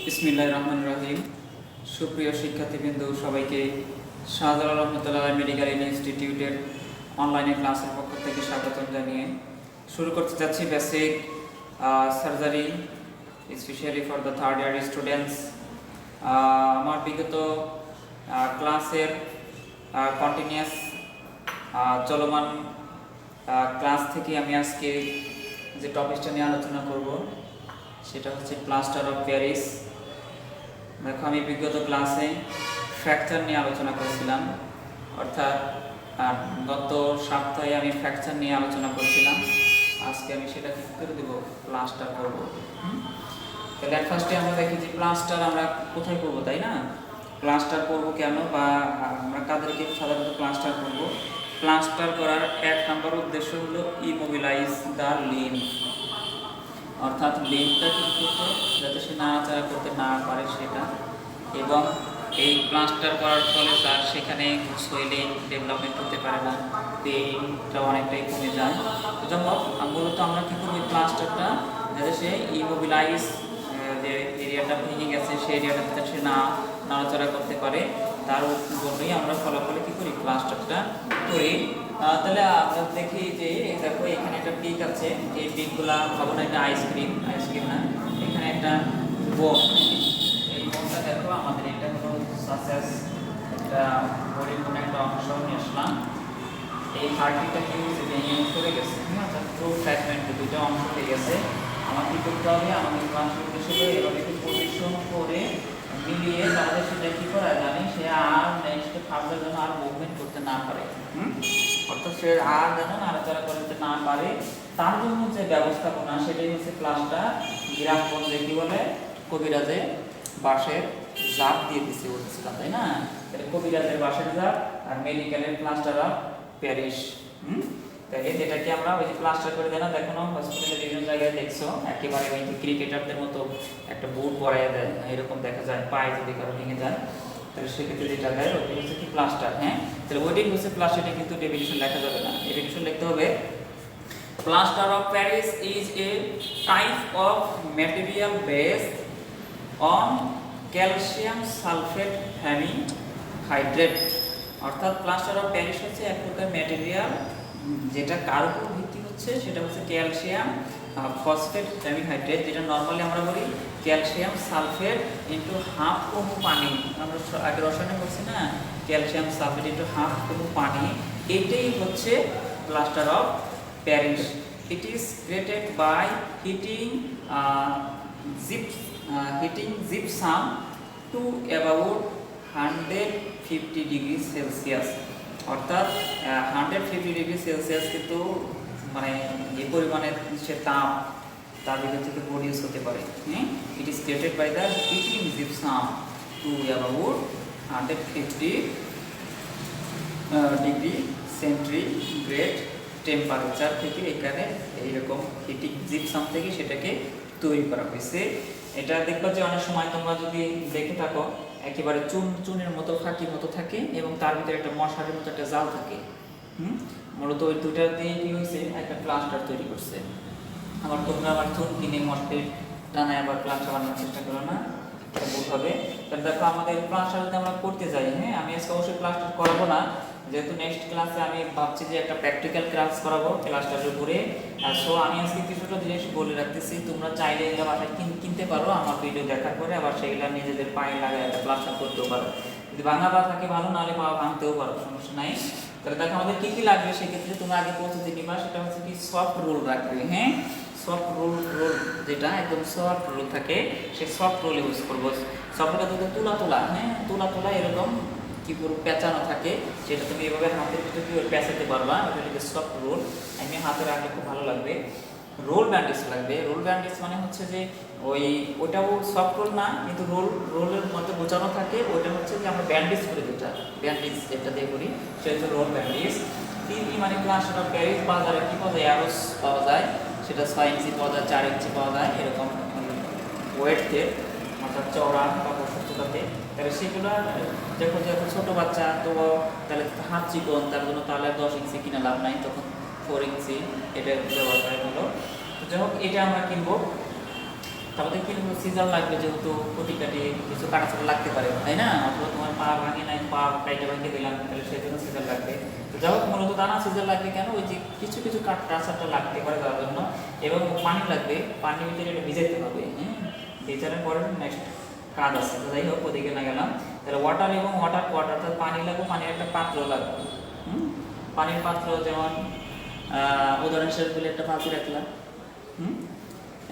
বিসমিল্লাহির রহমানির রহিম। সুপ্রিয় শিক্ষার্থীবৃন্দ, সবাইকে শাহজালাল রহমতুল্লাহ মেডিকেল ইনস্টিটিউটের অনলাইনে ক্লাসের পক্ষ থেকে স্বাগতম জানিয়ে শুরু করতে যাচ্ছি basic surgery specially for the third year students. আমার বিগত ক্লাসের কন্টিনিউয়াস চলমান ক্লাস থেকে আমি আজকে যে টপিকটা নিয়ে আলোচনা করব সেটা হচ্ছে প্লাস্টার অফ প্যারিস। দেখো, আমি বিগত ক্লাসে ফ্র্যাকচার নিয়ে আলোচনা করেছিলাম, অর্থাৎ গত সপ্তাহে আমি ফ্র্যাকচার নিয়ে আলোচনা করেছিলাম। আজকে আমি সেটা কি করে দেবো, প্লাস্টার করব। তাহলে ফার্স্টে আমরা দেখি যে প্লাস্টার আমরা কোথায় করব, তাই না? প্লাস্টার করব কেন, বা আমরা কাদেরকে সাধারণত প্লাস্টার করব? প্লাস্টার করার এক নম্বর উদ্দেশ্য হলো ইমোবিলাইজ দ্য লিম্ফ, অর্থাৎ লিম্ফটা কি করতে, যাতে সে নাড়াচাড়া করতে না পারে সেটা, এবং এই প্লাস্টার করার ফলে তার সেখানে সোয়েলিং ডেভেলপমেন্ট হতে পারে না, পেইনটা অনেকটাই কমে যায়। যেমন মূলত আমরা কী করব, এই প্লাস্টারটা যাতে সে ইমোবিলাইজ, যে এরিয়াটা ভেঙে গেছে সেই এরিয়াটা যাতে সে নাড়াচাড়া করতে পারে, তার জন্যই আমরা ফলাফলে কী করি, প্লাস্টারটা করি। তাহলে আমরা দেখি যে দেখো এখানে একটা পিক আছে, এই পিকগুলা ভাবো না, একটা আইসক্রিম না, এখানে একটা বোন, এই বোনটা দেখো আমাদের এটা হলো সাসেস, একটা বডির কোনো একটা অংশ নিয়ে আসলাম। এই হার্টবিটটা কি হয়েছে, ভেঙে চলে গেছে, ঠিক আছে, টু ফ্র্যাগমেন্ট, দুটো অংশ হয়ে গেছে। আমার কী করতে হবে, আমাদের ক্লাসের উদ্দেশ্যে এভাবে একটু পজিশন করে মিলিয়ে তাহলে সেটা কী করা জানি, সে আর নেক্সট ফার্দার যেন আর মুভমেন্ট করতে না পারে, অর্থাৎ সে আর যেন নাড়াচাড়া করতে না পারে, তার জন্য যে ব্যবস্থাপনা সেটাই হচ্ছে প্লাস্টার। গ্রাম বলতে কি বলে, কবিরাজে বাঁশের জাপ দিয়ে দিচ্ছে বলছিলাম, তাই না? তাহলে কবিরাজের বাঁশের জাপ আর মেডিকেলের প্লাস্টার অফ প্যারিস। তাহলে যেটাকে আমরা ওই যে প্লাস্টার করে দেয় না, দেখো না হসপিটালে বিভিন্ন জায়গায় দেখছো, একেবারে ওই যে ক্রিকেটারদের মতো একটা বুট পরাই দেয়, এরকম দেখা যায়, পায়ে যদি কারো ভেঙে যায়, তাহলে সেক্ষেত্রে যেটা দেয় ওইটা হচ্ছে কি, প্লাস্টার। হ্যাঁ, তাহলে ওইটাই হচ্ছে প্লাস্টার, কিন্তু ডেফিনিশন লেখা যাবে না, ডেফিনিশন লিখতে হবে plaster of Paris is a type of material based on calcium sulphate hydrate. অর্থাৎ প্লাস্টার অফ প্যারিস হচ্ছে এক প্রকার ম্যাটেরিয়াল যেটা কার উপর ভিত্তি হচ্ছে, সেটা হচ্ছে ক্যালসিয়াম ফসফেট হাইড্রেট, যেটা নর্মালি আমরা বলি ক্যালসিয়াম সালফেট ইন্টু হাফ কমু পানি। আমরা আগে রসায়নে বলছি না, ক্যালসিয়াম সালফেট ইন্টু হাফ কমু পানি, এটাই হচ্ছে plaster of Paris. It is created by heating gypsum to about 150 degree Celsius. অর্থাৎ 150 ডিগ্রি সেলসিয়াস কিন্তু মানে যে পরিমাণের সে তাপ তার ভিতর থেকে প্রডিউস হতে পারে। It is created by the heating gypsum to about 150 degree centigrade temperature থেকে এখানে এইরকম হিটিং জিপসাম থেকে সেটাকে তৈরি করা হয়েছে। এটা দেখবা যে অনেক সময় তোমরা যদি দেখে থাকো, একেবারে চুনের মতো ফাঁকির মতো থাকে এবং তার ভিতরে একটা মশারির মতো একটা জাল থাকে। মূলত ওই দুটা দিয়ে কি হয়েছে, একটা প্লাস্টার তৈরি করছে। আবার তোমরা আবার চুন কিনে মশারির টানায় আবার প্লাস্টার বানানোর চেষ্টা করো না, ভুল হবে। তাহলে দেখো আমাদের প্লাস্টার যদি আমরা করতে যাই, হ্যাঁ, আমি আজকে অবশ্যই প্লাস্টার করাবো না, যেহেতু নেক্সট ক্লাসে আমি ভাবছি যে একটা প্র্যাকটিক্যাল ক্লাস করাবো প্লাস্টারের উপরে। সো আমি আজকে কিছুটা জিনিস বলে রাখতেছি, তোমরা চাইলে এটা বাসায় কিনতে পারো আমার ভিডিও দেখার পরে, আবার সেগুলো নিজেদের পায়ে লাগায় প্লাস্টার করতেও পারো। যদি ভাঙা পা থাকে ভালো, নাহলে পা ভাঙতেও পারো, সমস্যা নাই। তাহলে দেখো আমাদের কী কী লাগবে, সেক্ষেত্রে তোমরা আগে প্রস্তুতি নিবা, সেটা হচ্ছে কি, সফট রোল রাখবে। হ্যাঁ, সফট রোল যেটা একদম সফট রোল থাকে, সেই সফট রোল ইউজ করবো। সফট রোলটা তো তুলা, হ্যাঁ, তুলা এরকম কি পুরো পেঁচানো থাকে, সেটা তুমি এভাবে হাতের ভিতরে কি পেঁচাতে পারবা, ওটা লিখে সফট রোল। আমি হাতে রাখলে খুব ভালো লাগবে। রোল ব্যান্ডেজ লাগবে। রোল ব্যান্ডেজ মানে হচ্ছে যে ওইটাও সফট রোল না, কিন্তু রোলের মধ্যে বোঝানো থাকে, ওইটা হচ্ছে যে আমরা ব্যান্ডেজ করে যেটা দিয়ে করি সেটা হচ্ছে রোল ব্যান্ডেজ। তিনটি মানে প্লাস্টার অফ প্যারিস বাজারে কি পাওয়া যায়, অ্যারোস পাওয়া যায়, সেটা 6 ইঞ্চি পাওয়া যায়, 4 ইঞ্চি পাওয়া যায়, এরকম ওয়েটে, অর্থাৎ চওড়া বা প্রশস্ততাতে। তাহলে সেগুলো দেখো যে এখন ছোটো বাচ্চা তো, তাহলে হাত চিকন, তার জন্য তাহলে 10 ইঞ্চি কিনা লাভ নাই, তখন 4 ইঞ্চি এটা ব্যবহার করা হলো। যাই হোক, এটা আমরা কিনবো। তারপরে কিন্তু সিজার লাগবে, যেহেতু প্রতি কাটে কিছু কাটাছাড়া লাগতে পারে, তাই না? অথবা তোমার পা ভাঙে নাই, পা কাইটে ভাঙে দিলাম, তাহলে সেই জন্য সিজার লাগবে। তো যাই হোক, মূলত দানা সিজার লাগবে কেন? ওই যে কিছু কিছু কাটাছাড়া লাগতে পারে তার জন্য। এবং পানি লাগবে, পানির ভিতরে এটা ভিজাইতে হবে। হ্যাঁ, ভিজানোর পরে নেক্সট কাজ আছে। তো যাই হোক, ওদিকে না গেলাম। তাহলে ওয়াটার এবং ওয়াটার অর্থাৎ পানি লাগবে, পানির একটা পাত্র লাগবে। পানির পাত্র যেমন উদাহরণ হিসেবে বলে একটা বালতি রাখলাম,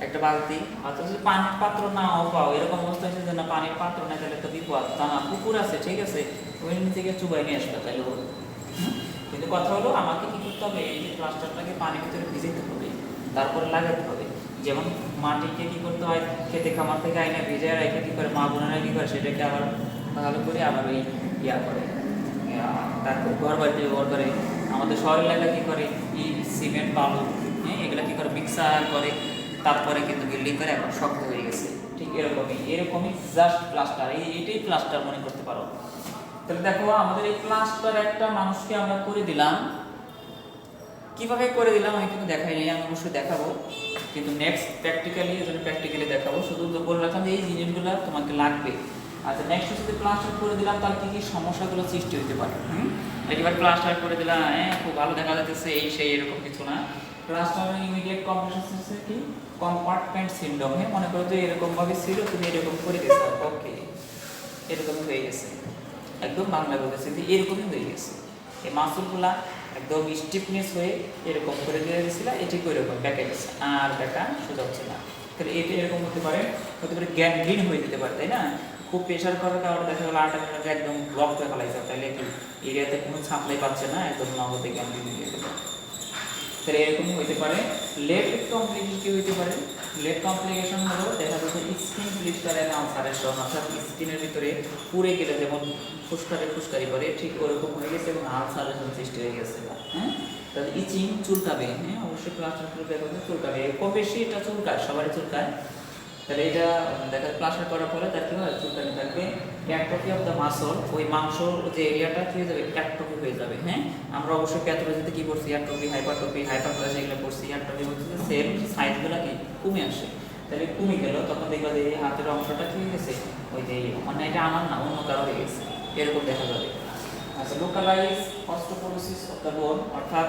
একটা বালতি। অর্থাৎ যদি পানির পাত্র নাও পাও, এরকম অবস্থা হচ্ছে যে না পানির পাত্র না, তাহলে একটা বিপদ। তা না, পুকুর আছে, ঠিক আছে, ওই নিচে গিয়ে চুবাই নিয়ে আসবে, তাহলে ওর। কিন্তু কথা হলো, আমাকে কি করতে হবে? এই যে প্লাস্টারটাকে পানির ভিতরে ভিজাইতে হবে, তারপরে লাগাতে হবে। যেমন মাটিকে কি করতে হয়, খেতে খামার থেকে আইনা ভিজায় রেখে কি করে মা বোনেরা কি করে, সেটাকে আবার ভালো করে আবার ওই ইয়া করে, তারপর ঘর বাড়িতে ব্যবহার করে। আমাদের শহরের এলাকায় কী করে, ইট সিমেন্ট বালু, এগুলো কী করে মিক্সার করে, তারপরে কিন্তু বিল্ডিং করে এখন শক্ত হয়ে গেছে। ঠিক এরকমই জাস্ট প্লাস্টার, এটাই প্লাস্টার মনে করতে পারো। তাহলে দেখো, আমাদের এই প্লাস্টার একটা মানুষকে আমরা করে দিলাম। কিভাবে করে দিলাম আমি কিন্তু দেখাই নাই, আমি অবশ্যই দেখাবো, কিন্তু নেক্সট প্র্যাকটিক্যালি, এই জন্য প্র্যাকটিক্যালি দেখাবো। শুধু বলে রাখলাম যে এই জিনিসগুলো তোমাকে লাগবে। আচ্ছা, নেক্সট যদি প্লাস্টার করে দিলাম, তাহলে কী কী সমস্যাগুলো সৃষ্টি হতে পারে? একেবারে প্লাস্টার করে দিলাম, খুব ভালো দেখা যাচ্ছে, এই সেই এরকম কিছু না। প্লাস্টারের ইমিডিয়েট কমপ্লিকেশন হচ্ছে কি, কম্পার্টমেন্ট সিনড্রোম। মনে করো যে এরকমভাবে ছিল, তুমি এরকম করে দিচ্ছ, ওকে, এরকমই হয়ে গেছে। একদম বাংলা বলেছে যে এরকমই হয়ে গেছে। এই মাসুলগুলা একদম স্টিফনেস হয়ে এরকম করে দিয়ে দিয়েছিল, এটি এরকম ব্যাকে গেছে, আর ব্যাকা সোজা হচ্ছে না। তাহলে এটা এরকম হতে পারে গ্যাংগ্রিন হয়ে যেতে পারে, তাই না? খুব প্রেশার করার কারণে দেখা গেলো আটা একদম ব্লক হয়ে ফেলাইছে, তাহলে একটু এরিয়াতে কোনো সাপ্লাই পাচ্ছে না, একদম নগদে গ্যাংগ্রিন হয়ে যেতে পারে। তাহলে এরকমই হতে পারে। লেট কমপ্লিকেশন কি হতে পারে? লেট কমপ্লিকেশন হলো দেখা যাচ্ছে স্কিন ব্লিস্টারের আলসারের সহ, অর্থাৎ স্কিনের ভিতরে পুড়ে গেলে যেমন ফুসকারি করে, ঠিক ওরকম হয়ে গেছে এবং আলসারের সৃষ্টি হয়ে গেছে। হ্যাঁ, তাহলে ইচিং, চুলকাবে। হ্যাঁ, অবশ্যই প্লাস্টার চুলকাবে, কম বেশি এটা চুলকায়, সবারই চুলকায়। তাহলে এটা দেখা প্লাস্টার করার পরে তার কি হয়, চুলকানি থাকবে। অ্যাট্রফি অফ দ্য মাসল, ওই মাংসর যে এরিয়াটা কি হয়ে যাবে, অ্যাট্রফি হয়ে যাবে। হ্যাঁ, আমরা অবশ্যই প্যাথোলজিতে কি করছি, অ্যাট্রফি, হাইপারপ্লাসিয়া এগুলো করছি। অ্যাট্রফি হচ্ছে যে সেল সাইজগুলো কি কমে আসে, তাহলে কমে গেল, তখন দেখবা যে হাতের অংশটা কি হয়ে গেছে, ওই যে মানে এটা আমার না, অন্য কারো হয়ে গেছে, এরকম দেখা যাবে। আচ্ছা, localise osteoporosis of the bone, অর্থাৎ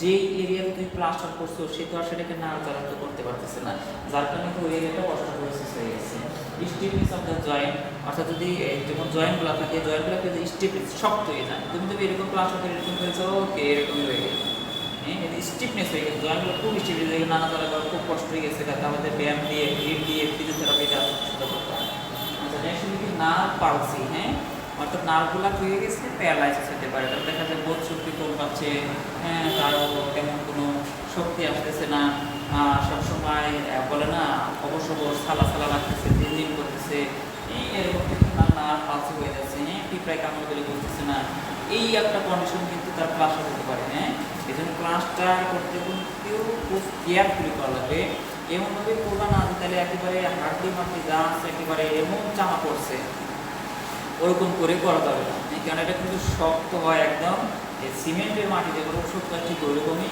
যে এরিয়াতে তুমি প্লাস্টার করছো সে তো আর সেটাকে নাড়াচাড়া তো করতে পারতেছে না, যার কারণে ওই এরিয়াটা অস্টিওপোরোসিস হয়ে গেছে। স্টিফনেস অফ দ্য জয়েন্ট, অর্থাৎ যদি যেমন জয়েন্টগুলো থাকে, জয়েন্টগুলোকে যদি স্টিফনেস শক্ত হয়ে যায়, তুমি যদি এরকম প্লাস্টার করে এরকম করেছো, ওকে, এরকমই হয়ে গেছে। হ্যাঁ, স্টিফনেস হয়ে গেছে, জয়েন্টগুলো খুব স্টিফনেস হয়ে গেছে, নাড়াচাড়া করা খুব কষ্ট হয়ে গেছে, তাতে আমাদের ব্যায়াম দিয়ে, হিট দিয়ে, ফিজিওথেরাপিটা সুবিধা করতে হয়। আচ্ছা, নেক্সট কি, নার্ভ পালসি। হ্যাঁ, অর্থাৎ নার্ভগুলো হয়ে গেছে, প্যারালাইসিস হতে পারে। তাহলে দেখা যায় বোধ শক্তি কম পাচ্ছে, হ্যাঁ, তারও তেমন কোনো শক্তি আসতেছে না, সবসময় বলে না অবসর সালা লাগতেছে, দিন করতেছে, এরকম কিন্তু নার্ভ পালসি হয়ে যাচ্ছে। হ্যাঁ, পিঁপড়ায় কামড় গেলে করতেছে না, এই একটা কন্ডিশন কিন্তু তার প্লাস্টার হতে পারে। হ্যাঁ, এই জন্য প্লাস্টার করতে কিন্তু খুব কেয়ারফুলি করা লাগবে। এমনভাবে করবা না যে তাহলে একেবারে হাড্ডি মাটি গাছ একেবারে এমন চামা পড়ছে, ওরকম করে করা যাবে না, কারণ এটা কিন্তু শক্ত হয় একদম। এই সিমেন্টের মাটি যেগুলো শক্ত হয়, ঠিক ওরকমই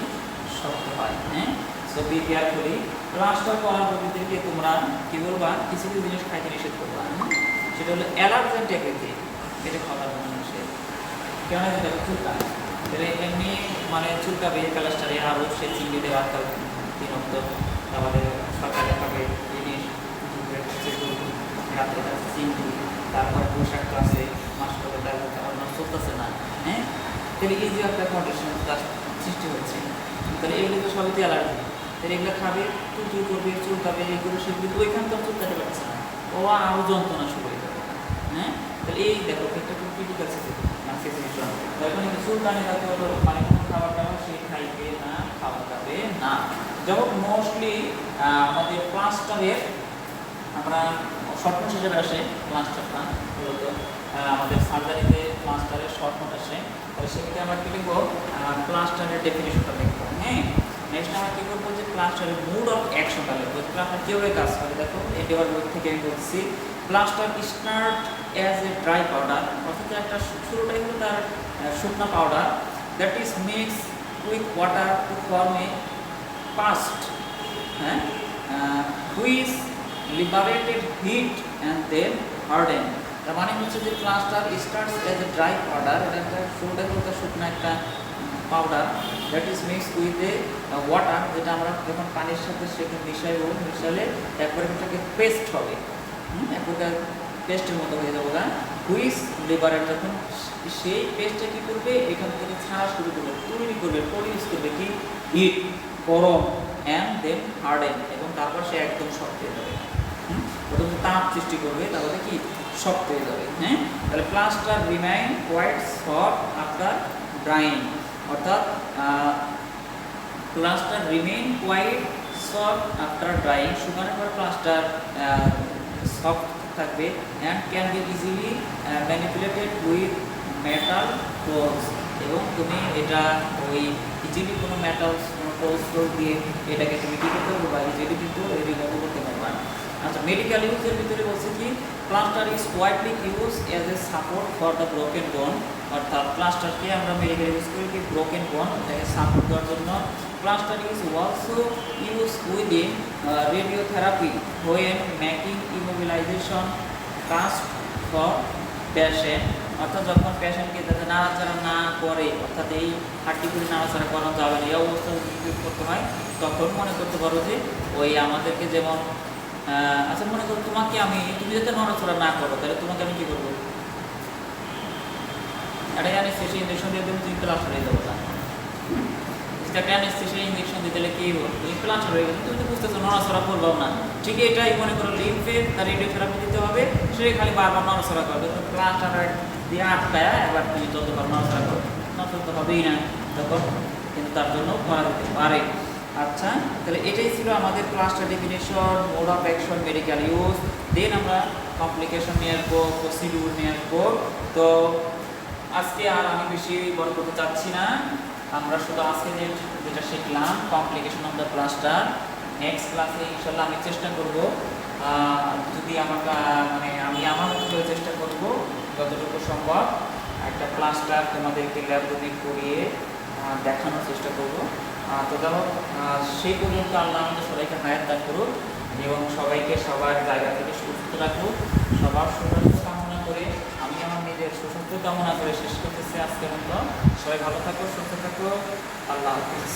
শক্ত হয়। হ্যাঁ, সো বি কেয়ারফুলি। প্লাস্টার করার পদ্ধতিকে তোমরা কি বলবা, কিছু কিছু জিনিস খাইতে নিষেধ করবা। সেটা হলো অ্যালার্জেন ট্যাবলেট, এটা খাবার নিষেধ। কেন? যেটা চুলকায়, তাহলে এমনি মানে চুলকাবে প্লাস্টারে, আরও সে চিংড়ি দেওয়া দিন অক্ত আমাদের সরকারে খাবে জিনিস, রাত্রে চিংড়ি, তারপর পোশাক ক্লাসে মাস্টার আমার নাম চলতেছে না। হ্যাঁ, তাহলে এই যে একটা কন্ডিশন সৃষ্টি হচ্ছে, তাহলে এগুলো তো সবই তো অ্যালার্জি। তাহলে এগুলো খাবে, চুল করবে, চুলকাবে, এগুলো সেগুলো তো ওইখান তো চুলকাতে পারছে না, ও আরও যন্ত্রণা শুরু হয়ে যাবে। হ্যাঁ, তাহলে এই দেখো একটা খুব ক্রিটিক্যাল সিচুয়েশন। এখন চুলকানি যাতে হলো মানে কোনো খাবার টাবার সে খাইবে না, খাওয়া যাবে না। যখন মোস্টলি আমাদের প্লাস্টারের আমরা শর্ট হিসেবে আসে, প্লাস্টারটা মূলত আমাদের সার্জারিতে প্লাস্টারের শর্ট আসে, তাহলে সেক্ষেত্রে আমরা কী লিখবো, প্লাস্টারের ডেফিনেশনটা লিখবো। হ্যাঁ, নেক্সট আমরা কী করবো, যে প্লাস্টারের মুড অফ অ্যাকশনটা লিখবো, প্লাস্টার কীভাবে কাজ করে। দেখো, এই দেওয়ার বই থেকে আমি বলছি, plaster start as a dry powder, অর্থাৎ একটা শুরুটাই হলো তার শুকনো powder, that is mix with water to form a paste. হ্যাঁ, which liberated heat and then harden. তার মানে হচ্ছে যে plaster starts as a dry powder, এটা একটা সোডা মতো শুকনো একটা powder that is mixed with a water, যেটা আমরা যখন পানির সাথে সেখানে মিশালে একবারে এটাকে পেস্ট হবে, এক প্রকার পেস্টের মতো হয়ে যাবে না। হুইচ লিবারেট, যখন সেই পেস্টটা কী করবে, এখান থেকে ছাড়া শুরু করবে, তৈরি করবে, প্রডিউস করবে কি হিট, গরম, অ্যান্ড দেন হার্ডেন, এবং তারপর সে একদম শক্ত হয়ে যাবে। প্রথমে তাপ সৃষ্টি করবে, তারপরে কি শক্ত হয়ে যাবে। হ্যাঁ, তাহলে plaster remain quite soft after drying, অর্থাৎ plaster remain quite soft after drying, শুকানোর পর প্লাস্টার সফট থাকবে, and can be easily manipulated with metal tools, এবং তুমি এটা ওই ইজিলি কোনো মেটালস, কোনো টুলস দিয়ে এটাকে তুমি কী করতে পারবে, বা ইজিলি কিন্তু রিমুভ করতে পারবে। আচ্ছা, মেডিকেল ইউজের ভিতরে বলছে কি plaster is widely use as a support for the broken বোন, অর্থাৎ প্লাস্টারকে আমরা মেডিকেল ইউজ করি কি ব্রোকেন বোন এটাকে সাপোর্ট দেওয়ার জন্য। Plaster is also use within radiotherapy when making immobilisation cast for patient, অর্থাৎ যখন পেশেন্টকে যাতে নাড়াচাড়া না করে, অর্থাৎ এই হাড্ডিগুলি নাড়াচাড়া করানো যাবে না, এই অবস্থা যদি করতে হয়, তখন মনে করতে পারো যে ওই আমাদেরকে যেমন আচ্ছা মনে করো তোমাকে তুমি যাতে নড়াচড়া না করো, তাহলে তোমাকে আমি কী করবো, একটা অ্যানেস্থেশিয়া ইঞ্জেকশন দিয়ে তুমি প্লাস্টার হয়ে যাবো না, একটা অ্যানেস্থেশিয়া ইঞ্জেকশন দিতে গেলে কী হবে, তুমি প্লাস্টার হয়ে গেলে, তুমি তো বুঝতেছো নড়াচড়া করবাও না। ঠিক এটাই মনে করো লিম্ফে তার রেডিওথেরাপি দিতে হবে, সে খালি বারবার নড়াচড়া করবে, তো প্লাস্টার দিয়ে আটকায় এবার তুমি যতবার নড়াচড়া করো, নড়াচড়া তো হবেই না তখন, কিন্তু তার জন্য করা যেতে পারে। আচ্ছা, তাহলে এটাই ছিল আমাদের plaster definition, mode of action, medical use. Then আমরা কমপ্লিকেশন নিয়ে আসবো, প্রসিডিউর নিয়ে আসবো। তো আজকে আর আমি বেশি বড় করতে চাচ্ছি না, আমরা শুধু আজকে যেটা শিখলাম complication of the plaster, next ক্লাসে ইনশাল্লাহ আমি চেষ্টা করব, যদি আমি আমার মতো করে চেষ্টা করব যতটুকু সম্ভব একটা প্লাস্টার তোমাদেরকে ল্যাবরেটরি করিয়ে দেখানোর চেষ্টা করব। তো দেখো সেই পর্যন্ত আল্লাহ আমাদের সবাইকে হায়াত দান করুক এবং সবাইকে সবার জায়গা থেকে সুস্থ রাখুক। সবার সুস্বাস্থ্য কামনা করে আমি আমার নিজের সুস্বাস্থ্য কামনা করে শেষ করতেছি আজকের মতো। সবাই ভালো থাকো, সুস্থ থাকো, আল্লাহ হাফিজ।